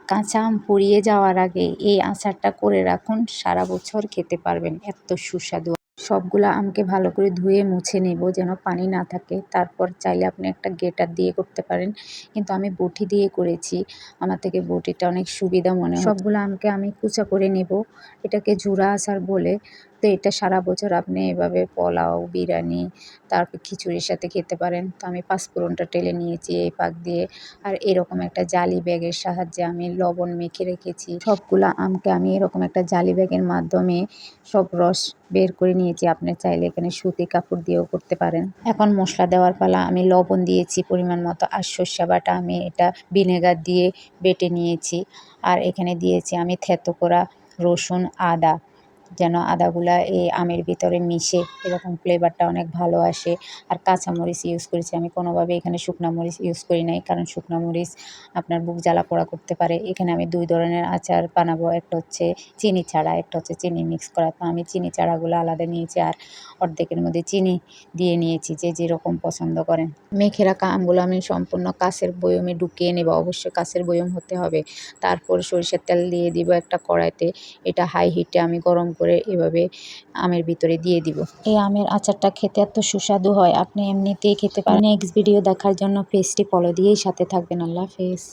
কাঁচা আম পুড়িয়ে যাওয়ার আগে এই আচারটা করে রাখুন, সারা বছর খেতে পারবেন, এত সুস্বাদু। সবগুলা আমকে ভালো করে ধুয়ে মুছে নেব যেন পানি না থাকে। তারপর চাইলে আপনি একটা গ্রেটার দিয়ে করতে পারেন, কিন্তু আমি বটি দিয়ে করেছি। আমার থেকে বটিটা অনেক সুবিধা মনে হয়। সবগুলো আমকে আমি কুচা করে নেব। এটাকে ঝুরা আচার বলে। তো এটা সারা বছর আপনি এভাবে পোলাও, বিরিয়ানি, তারপর খিচুড়ির সাথে খেতে পারেন। তো আমি পাঁচফোড়নটা টেলে নিয়েছি এই পাক দিয়ে। আর এরকম একটা জালি ব্যাগের সাহায্যে আমি লবণ মেখে রেখেছি। সবগুলা আমকে আমি এরকম একটা জালি ব্যাগের মাধ্যমে সব রস বের করে নিয়েছি। আপনি চাইলে এখানে সুতি কাপড় দিয়েও করতে পারেন। এখন মশলা দেওয়ার পালা। আমি লবণ দিয়েছি পরিমাণ মতো, আর সর্ষে বাটা আমি এটা ভিনেগার দিয়ে বেটে নিয়েছি। আর এখানে দিয়েছি আমি থেতো করা রসুন, আদা, যেন আদাগুলা এই আমের ভিতরে মিশে এরকম ফ্লেভারটা অনেক ভালো আসে। আর কাঁচামরিচ ইউজ করেছি আমি, কোনোভাবে এখানে শুকনা মরিচ ইউজ করি নাই, কারণ শুকনা মরিচ আপনার বুক জ্বালা পোড়া করতে পারে। এখানে আমি 2 ধরনের আচার বানাবো, একটা হচ্ছে চিনি ছাড়া, একটা হচ্ছে চিনি মিক্স করা। তো আমি চিনি ছাড়াগুলো আলাদা নিয়েছি, আর অর্ধেকের মধ্যে চিনি দিয়ে নিয়েছি, যে যেরকম পছন্দ করেন। মেখে রাখা আমগুলো আমি সম্পূর্ণ কাঁচের বয়মে ঢুকিয়ে নেব, অবশ্যই কাঁচের বয়ম হতে হবে। তারপর সরিষার তেল দিয়ে দিব একটা কড়াইতে, এটা হাই হিটে আমি গরম করে এভাবে আমের ভিতরে দিয়ে দিব। এই আমের আচারটা খেতে এত সুস্বাদু হয়, আপনি এমনিতেই খেতে পারেন। নেক্সট ভিডিও দেখার জন্য পেজটি ফলো দিয়েই সাথে থাকবেন। আল্লাহ হাফেজ।